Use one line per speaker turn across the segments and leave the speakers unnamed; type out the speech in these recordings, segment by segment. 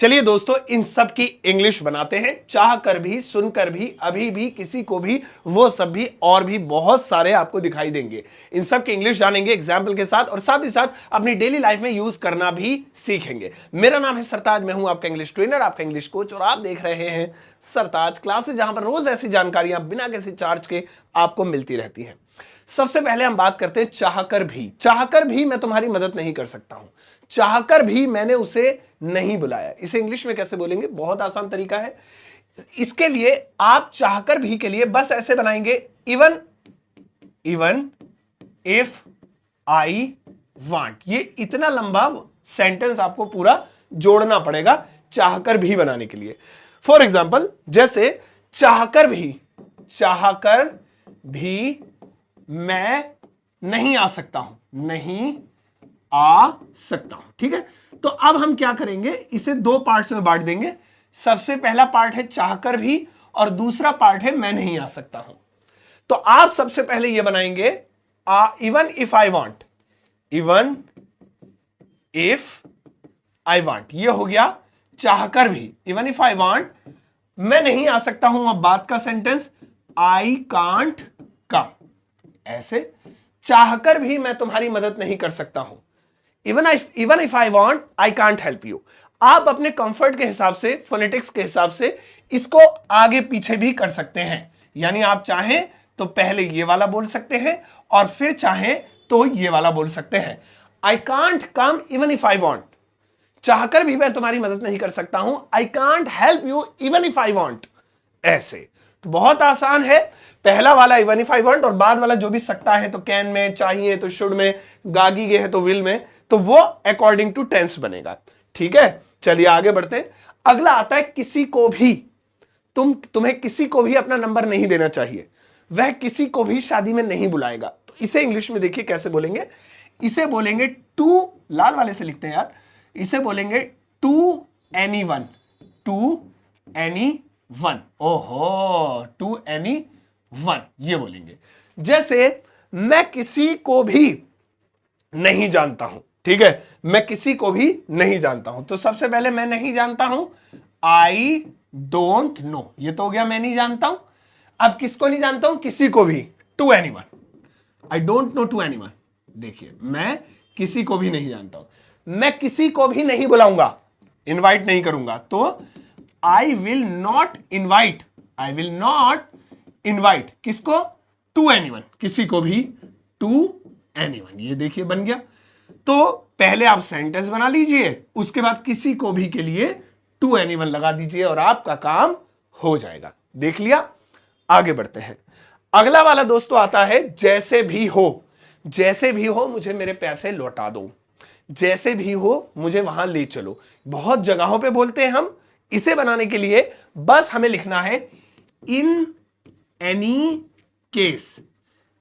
चलिए दोस्तों, इन सब की इंग्लिश बनाते हैं, चाह कर भी, सुनकर भी, अभी भी, किसी को भी, वो सब भी, और भी बहुत सारे आपको दिखाई देंगे। इन सब की इंग्लिश जानेंगे एग्जाम्पल के साथ, और साथ ही साथ अपनी डेली लाइफ में यूज करना भी सीखेंगे। मेरा नाम है सरताज, मैं हूं आपका इंग्लिश ट्रेनर, आपका इंग्लिश कोच, और आप देख रहे हैं सरताज क्लासेस, जहां पर रोज ऐसी जानकारियां बिना किसी चार्ज के आपको मिलती रहती है। सबसे पहले हम बात करते हैं चाहकर भी। चाहकर भी मैं तुम्हारी मदद नहीं कर सकता हूं, चाहकर भी मैंने उसे नहीं बुलाया। इसे इंग्लिश में कैसे बोलेंगे? बहुत आसान तरीका है। इसके लिए आप चाहकर भी के लिए बस ऐसे बनाएंगे, इवन इफ आई वांट। ये इतना लंबा सेंटेंस आपको पूरा जोड़ना पड़ेगा चाहकर भी बनाने के लिए। फॉर एग्जाम्पल, जैसे चाहकर भी मैं नहीं आ सकता हूं, नहीं आ सकता हूं। ठीक है, तो अब हम क्या करेंगे, इसे दो पार्ट्स में बांट देंगे। सबसे पहला पार्ट है चाहकर भी, और दूसरा पार्ट है मैं नहीं आ सकता हूं। तो आप सबसे पहले ये बनाएंगे even if I want, even if I want. ये हो गया चाहकर भी, इवन इफ आई वांट, मैं नहीं आ सकता हूं। अब बात का सेंटेंस, आई कांट कम। ऐसे चाहकर भी मैं तुम्हारी मदद नहीं कर सकता हूं, even if I want I can't help you. आप अपने कंफर्ट के हिसाब से, फोनेटिक्स के हिसाब से इसको आगे पीछे भी कर सकते हैं। यानी आप चाहें तो पहले ये वाला बोल सकते हैं, और फिर चाहें तो ये वाला बोल सकते हैं। I can't come even if I want, चाहकर भी मैं तुम्हारी मदद नहीं कर सकता हूं। I can't help you even if I want. ऐसे तो बहुत आसान है। पहला वाला इवन इफ आई वांट, और बाद वाला जो भी सकता है तो कैन में, चाहिए तो शुड में, गागी गए है तो विल में, तो वो अकॉर्डिंग टू टेंस बनेगा। ठीक है, चलिए आगे बढ़ते हैं। अगला आता है किसी को भी। तुम्हें किसी को भी अपना नंबर नहीं देना चाहिए, वह किसी को भी शादी में नहीं बुलाएगा। तो इसे इंग्लिश में देखिए कैसे बोलेंगे। इसे बोलेंगे टू, लाल वाले से लिखते हैं यार, इसे बोलेंगे to anyone, to anyone. ओहो, टू एनी वन ये बोलेंगे। जैसे मैं किसी को भी नहीं जानता हूं। ठीक है, मैं किसी को भी नहीं जानता हूं, तो सबसे पहले मैं नहीं जानता हूं, आई डोंट नो। ये तो हो गया मैं नहीं जानता हूं। अब किसको नहीं जानता हूं? किसी को भी, to anyone. I don't know to anyone. देखिए, मैं किसी को भी नहीं जानता हूं, मैं किसी को भी नहीं बुलाऊंगा, इनवाइट नहीं करूंगा, तो I will not invite, I will not invite किसको? टू एनीवन, किसी को भी, टू एनीवन। ये देखिए बन गया। तो पहले आप सेंटेंस बना लीजिए, उसके बाद किसी को भी के लिए टू एनीवन लगा दीजिए, और आपका काम हो जाएगा। देख लिया, आगे बढ़ते हैं। अगला वाला दोस्तों आता है जैसे भी हो। जैसे भी हो मुझे मेरे पैसे लौटा दो, जैसे भी हो मुझे वहां ले चलो। बहुत जगहों पे बोलते हैं हम। इसे बनाने के लिए बस हमें लिखना है इन एनी केस।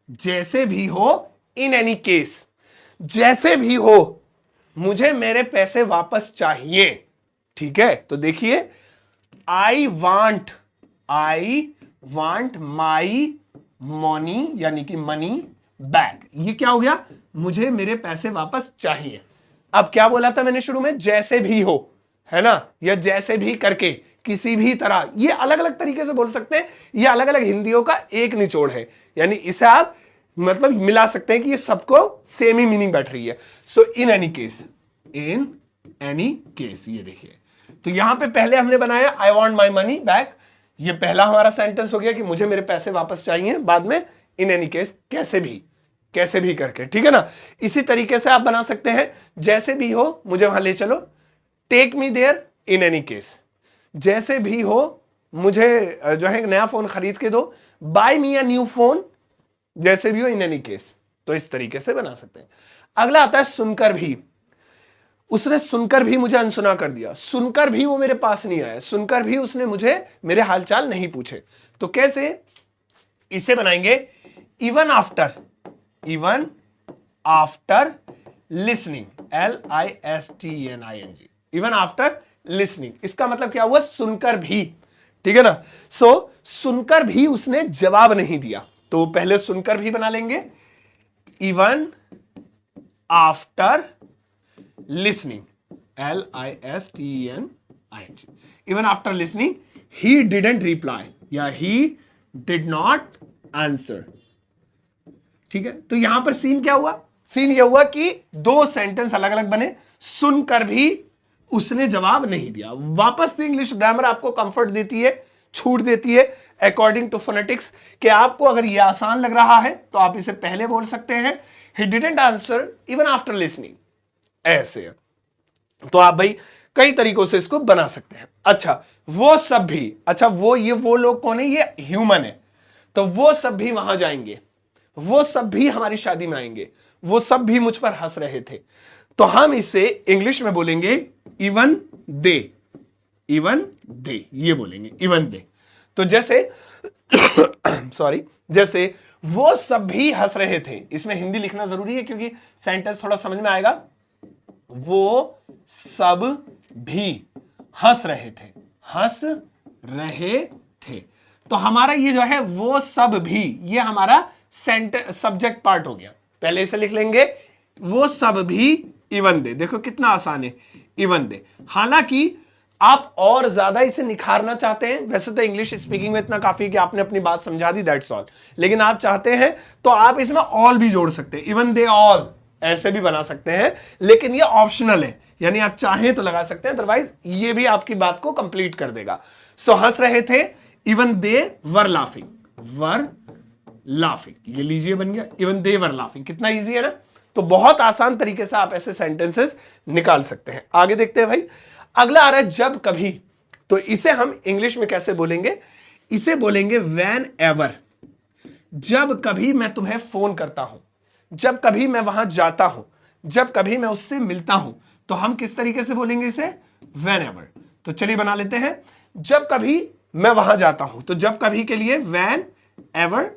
जैसे भी हो, इन एनी केस, जैसे भी हो मुझे मेरे पैसे वापस चाहिए। ठीक है, तो देखिए, आई वांट माई मनी, यानी कि मनी बैक। ये क्या हो गया? मुझे मेरे पैसे वापस चाहिए। अब क्या बोला था मैंने शुरू में? जैसे भी हो, है ना, या जैसे भी करके, किसी भी तरह। ये अलग अलग तरीके से बोल सकते हैं, ये अलग अलग हिंदियों का एक निचोड़ है। यानी इसे आप मतलब मिला सकते हैं कि ये सबको सेम ही मीनिंग बैठ रही है। So in any case, in any case. ये देखिए, तो यहां पे पहले हमने बनाया I want my money back. ये पहला हमारा सेंटेंस हो गया कि मुझे मेरे पैसे वापस चाहिए। बाद में इन एनी केस, कैसे भी करके। ठीक है ना, इसी तरीके से आप बना सकते हैं, जैसे भी हो मुझे वहां ले चलो, take me there in any case. जैसे भी हो मुझे जो है नया फोन खरीद के दो, buy me a new phone. जैसे भी हो, इन एनी केस। तो इस तरीके से बना सकते हैं। अगला आता है सुनकर भी। उसने सुनकर भी मुझे अनसुना कर दिया, सुनकर भी वो मेरे पास नहीं आया, सुनकर भी उसने मुझे मेरे हालचाल नहीं पूछे। तो कैसे? इसे बनाएंगे even after listening, LISTENING, even after listening. इसका मतलब क्या हुआ? सुनकर भी। ठीक है ना, सो सुनकर भी उसने जवाब नहीं दिया, तो पहले सुनकर भी बना लेंगे, even after listening, LISTEN ing. Even after listening, he didn't reply या he did not answer. ठीक है, तो यहां पर सीन क्या हुआ? सीन यह हुआ कि दो सेंटेंस अलग अलग बने, सुनकर भी उसने जवाब नहीं दिया। वापस से इंग्लिश ग्रामर आपको कंफर्ट देती है, छूट देती है अकॉर्डिंग टू फोनेटिक्स, कि आपको अगर यह आसान लग रहा है तो आप इसे पहले बोल सकते हैं, he didn't answer even after listening, ऐसे। तो आप भाई कई तरीकों से इसको बना सकते हैं। अच्छा, वो सब भी, अच्छा वो लोग कौन है? ये ह्यूमन है, तो वो सब भी वहां जाएंगे, वो सब भी हमारी शादी में आएंगे, वो सब भी मुझ पर हंस रहे थे। तो हम इसे इंग्लिश में बोलेंगे इवन दे, इवन दे, ये बोलेंगे इवन दे। तो जैसे सॉरी, जैसे वो सब भी हंस रहे थे, इसमें हिंदी लिखना जरूरी है क्योंकि सेंटेंस थोड़ा समझ में आएगा। वो सब भी हंस रहे थे, हंस रहे थे। तो हमारा ये जो है वो सब भी, ये हमारा सब्जेक्ट पार्ट हो गया। पहले इसे लिख लेंगे, वो सब भी इवन दे। देखो कितना आसान है, इवन दे। हालांकि आप और ज्यादा इसे निखारना चाहते हैं, वैसे तो इंग्लिश स्पीकिंग में इतना काफी है कि आपने अपनी बात समझा दी, दैट्स ऑल। लेकिन आप चाहते हैं तो आप इसमें ऑल भी जोड़ सकते हैं, इवन दे ऑल, ऐसे भी बना सकते हैं। लेकिन ये ऑप्शनल है, यानी आप चाहें तो लगा सकते हैं, अदरवाइज ये भी आपकी बात को कंप्लीट कर देगा। सो हंस रहे थे, even they were laughing, were laughing, ये लीजिए बन गया इवन दे वर लाफिंग। कितना इजी है ना? तो बहुत आसान तरीके से आप ऐसे सेंटेंसेस निकाल सकते हैं। आगे देखते हैं भाई, अगला आ रहा है जब कभी। तो इसे हम इंग्लिश में कैसे बोलेंगे? इसे बोलेंगे व्हेन एवर। जब कभी मैं तुम्हें फोन करता हूं, जब कभी मैं वहां जाता हूं, जब कभी मैं उससे मिलता हूं, तो हम किस तरीके से बोलेंगे इसे? When ever. तो चलिए बना लेते हैं, जब कभी मैं वहां जाता हूं, तो जब कभी के लिए व्हेन एवर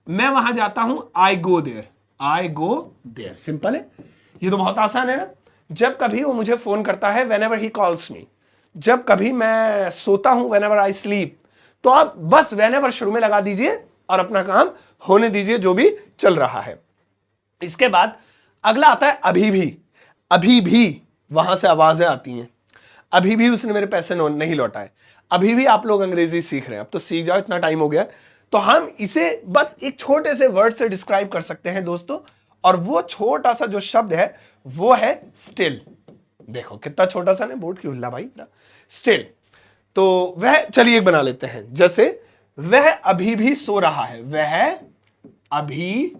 मैं वहां जाता हूं, I go there, I go there. Simple है, ये तो बहुत आसान है ना। जब कभी वो मुझे फोन करता है, when ever he calls me. जब कभी मैं सोता हूं, वेन एवर आई स्लीप। तो आप बस वेन एवर शुरू में लगा दीजिए और अपना काम होने दीजिए जो भी चल रहा है। इसके बाद अगला आता है अभी भी। अभी भी वहां से आवाजें आती हैं, अभी भी उसने मेरे पैसे नहीं लौटाए। अभी भी आप लोग अंग्रेजी सीख रहे हैं, अब तो सीख जाओ, इतना टाइम हो गया। तो हम इसे बस एक छोटे से वर्ड से डिस्क्राइब कर सकते हैं दोस्तों, और वो छोटा सा जो शब्द है वो है स्टिल। देखो कितना छोटा सा, ने बोर्ड क्यों हिला भाई, स्टिल। तो वह, चलिए एक बना लेते हैं, जैसे वह अभी भी सो रहा है, वह अभी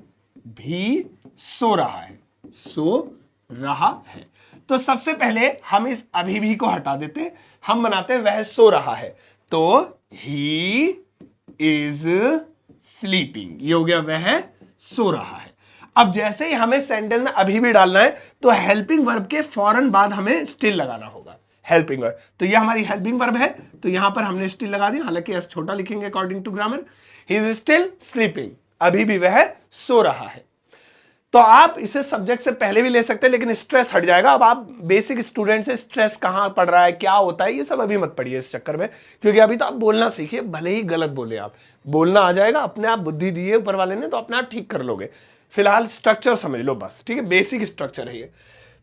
भी सो रहा है, सो रहा है। तो सबसे पहले हम इस अभी भी को हटा देते, हम बनाते हैं वह सो रहा है। तो ही इज स्लीपिंग, ये हो गया वह सो रहा है। अब जैसे ही हमें सेंटेंस में अभी भी डालना है, तो हेल्पिंग वर्ब के फौरन बाद हमें स्टिल लगाना होगा, हेल्पिंग वर्ब। तो ये हमारी हेल्पिंग वर्ब है, तो यहां पर हमने स्टिल लगा दी, हालांकि एस छोटा लिखेंगे according to grammar. He is still sleeping, अभी भी वह सो रहा है। तो आप इसे सब्जेक्ट से पहले भी ले सकते हैं, लेकिन स्ट्रेस हट जाएगा। अब आप बेसिक स्टूडेंट से स्ट्रेस कहां पड़ रहा है, क्या होता है, ये सब अभी मत पढ़िए इस चक्कर में, क्योंकि अभी तो आप बोलना सीखिए, भले ही गलत बोले आप, बोलना आ जाएगा, अपने आप बुद्धि दी है ऊपर वाले ने, तो अपने आप ठीक कर लोगे। फिलहाल स्ट्रक्चर समझ लो बस, ठीक है, बेसिक स्ट्रक्चर है ये।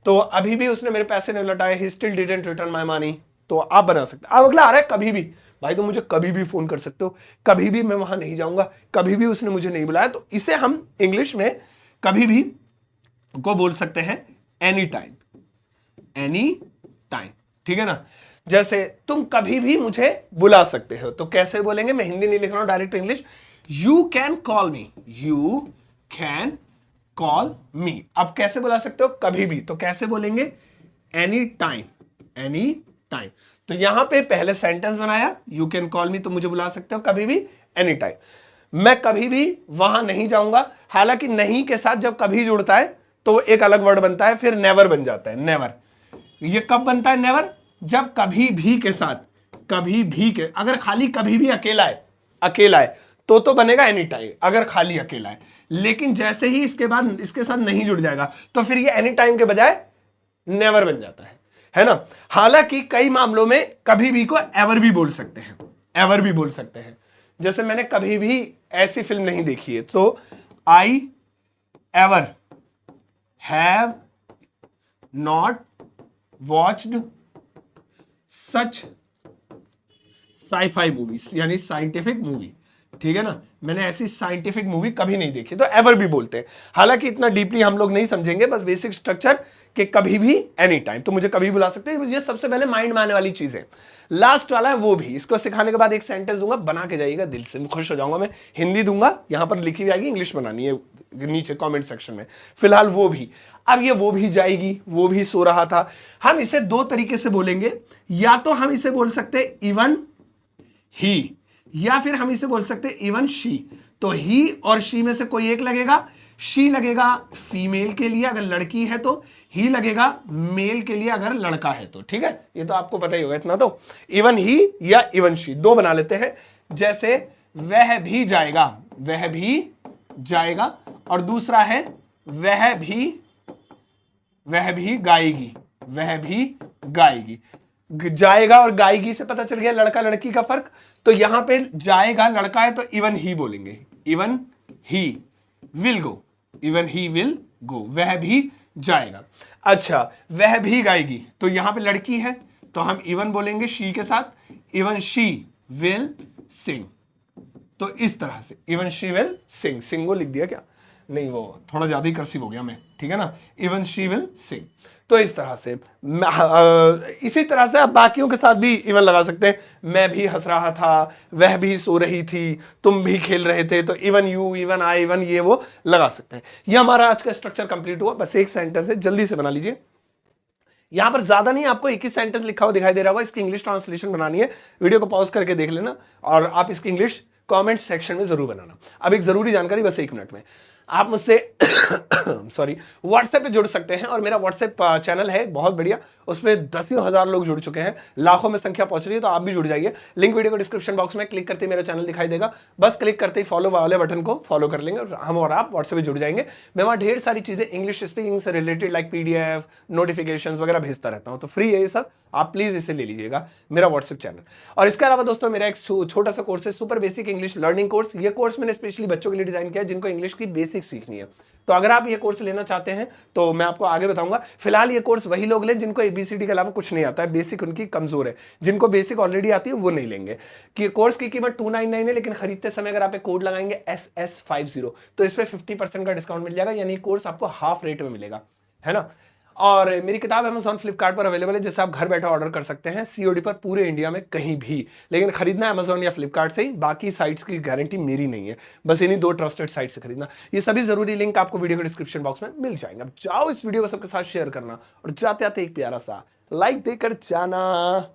तो अभी भी उसने मेरे पैसे नहीं लौटाए, he still didn't return my money, तो आप बना सकते हैं। अब अगला आ रहा है कभी भी। भाई तो मुझे कभी भी फोन कर सकते हो, कभी भी मैं वहां नहीं जाऊंगा, कभी भी उसने मुझे नहीं बुलाया। तो इसे हम इंग्लिश में कभी भी को बोल सकते हैं एनी टाइम, एनी टाइम, ठीक है ना। जैसे तुम कभी भी मुझे बुला सकते हो, तो कैसे बोलेंगे? मैं हिंदी नहीं लिख रहा हूं, direct English. You can call me, you can call मी। अब कैसे बुला सकते हो? कभी भी, तो कैसे बोलेंगे? Any time, any time. तो यहां पे पहले सेंटेंस बनाया, यू कैन कॉल मी, तो मुझे बुला सकते हो कभी भी, एनी टाइम। मैं कभी भी वहां नहीं जाऊंगा, हालांकि नहीं के साथ जब कभी जुड़ता है तो एक अलग वर्ड बनता है, फिर नेवर बन जाता है, नेवर। ये कब बनता है नेवर? जब कभी भी के साथ, कभी भी के, अगर खाली कभी भी अकेला है, अकेला है, तो बनेगा एनी टाइम, अगर खाली अकेला है। लेकिन जैसे ही इसके बाद इसके साथ नहीं जुड़ जाएगा, तो फिर ये एनी टाइम के बजाय नेवर बन जाता है ना। हालांकि कई मामलों में कभी भी को एवर भी बोल सकते हैं, एवर भी बोल सकते हैं। जैसे मैंने कभी भी ऐसी फिल्म नहीं देखी है, तो I ever have not watched such sci fi movies, यानी साइंटिफिक मूवी, ठीक है ना। मैंने ऐसी साइंटिफिक मूवी कभी नहीं देखी, तो एवर भी बोलते हैं। हालांकि इतना डीपली हम लोग नहीं समझेंगे, बस बेसिक स्ट्रक्चर के कभी भी एनी टाइम, तो मुझे कभी बुला सकते हैं। ये सबसे पहले माइंड में आने वाली चीज है। लास्ट वाला है वो भी, इसको सिखाने के बाद एक सेंटेंस दूंगा, बना के जाइएगा, दिल से खुश हो जाऊंगा मैं। हिंदी दूंगा, यहां पर लिखी हुई आएगी, इंग्लिश बनानी है नीचे कमेंट सेक्शन में। फिलहाल वो भी, अब ये वो भी जाएगी, वो भी सो रहा था। हम इसे दो तरीके से बोलेंगे, या तो हम इसे बोल सकते हैं इवन ही, या फिर हम इसे बोल सकते हैं इवन शी। तो ही और शी में से कोई एक लगेगा। शी लगेगा फीमेल के लिए अगर लड़की है तो, ही लगेगा मेल के लिए अगर लड़का है तो, ठीक है। ये तो आपको पता ही होगा इतना तो। इवन ही या इवन शी, दो बना लेते हैं। जैसे वह भी जाएगा, वह भी जाएगा, और दूसरा है वह भी गाएगी, वह भी गाएगी। जाएगा और गाएगी से पता चल गया लड़का लड़की का फर्क। तो यहां पे जाएगा लड़का है तो इवन ही बोलेंगे, even he will go, even he will go, वह भी जाएगा। अच्छा, वह भी गाएगी, तो यहां पे लड़की है तो हम इवन बोलेंगे शी के साथ, इवन शी विल सिंग। तो इस तरह से इवन शी विल सिंग, सिंग को लिख दिया क्या, नहीं वो थोड़ा ज्यादा ही कर्सिव हो गया मैं, ठीक है ना। Even she will sing. तो इस तरह से इसी तरह से आप बाकियों के साथ भी इवन लगा सकते हैं। मैं भी हंस रहा था, वह भी सो रही थी, तुम भी खेल रहे थे, तो even you, even I, even ये वो लगा सकते हैं। ये हमारा आज का स्ट्रक्चर कंप्लीट हुआ। बस एक सेंटेंस है, जल्दी से बना लीजिए। यहां पर ज्यादा नहीं, आपको एक ही सेंटेंस लिखा हुआ दिखाई दे रहा होगा, इसकी इंग्लिश ट्रांसलेशन बनानी है। वीडियो को पॉज करके देख लेना और आप इसकी इंग्लिश कमेंट सेक्शन में जरूर बनाना। अब एक जरूरी जानकारी, बस 1 मिनट में आप मुझसे सॉरी व्हाट्सएप पे जुड़ सकते हैं, और मेरा व्हाट्सएप चैनल है बहुत बढ़िया, उसमें 10,000 लोग जुड़ चुके हैं, लाखों में संख्या पहुंच रही है, तो आप भी जुड़ जाइए। लिंक वीडियो को डिस्क्रिप्शन बॉक्स में क्लिक करते ही मेरा चैनल दिखाई देगा, बस क्लिक करते ही फॉलो वाले बटन को फॉलो कर लेंगे और हम और आप व्हाट्सएप पे जुड़ जाएंगे। मैं वहां ढेर सारी चीजें इंग्लिश स्पीकिंग से रिलेटेड लाइक PDF नोटिफिकेशन वगैरह भेजता रहता हूं, तो फ्री है ये सब, आप प्लीज इसे ले लीजिएगा, मेरा व्हाट्सएप चैनल। और इसके अलावा दोस्तों मेरा एक छोटा सा कोर्स है, super basic English learning course. ये कोर्स मैंने स्पेशली बच्चों के लिए डिजाइन किया है जिनको इंग्लिश की बेसिक सीखनी है। तो अगर आप ये कोर्स लेना चाहते हैं तो मैं आपको आगे बताऊंगा। फिलहाल ये कोर्स वही लोग लें जिनको ABCD के अलावा कुछ नहीं आता है, बेसिक उनकी कमजोर है। जिनको बेसिक ऑलरेडी आती है वो नहीं लेंगे। कि कोर्स की कीमत 299 है, लेकिन खरीदते समय अगर आप एक कोड लगाएंगे SS50 तो इस पे 50% का डिस्काउंट मिल जाएगा, यानी कोर्स आपको हाफ रेट में मिलेगा, है ना। और मेरी किताब Amazon फ्लिपकार्ट पर अवेलेबल है, जिसे आप घर बैठे ऑर्डर कर सकते हैं COD पर पूरे इंडिया में कहीं भी। लेकिन खरीदना Amazon या फ्लिपकार्ट से ही, बाकी साइट्स की गारंटी मेरी नहीं है, बस इन्हीं 2 ट्रस्टेड साइट से खरीदना। ये सभी जरूरी लिंक आपको वीडियो के डिस्क्रिप्शन बॉक्स में मिल जाएंगे। अब जाओ इस वीडियो को सबके साथ शेयर करना, और जाते आते एक प्यारा सा लाइक देकर जाना।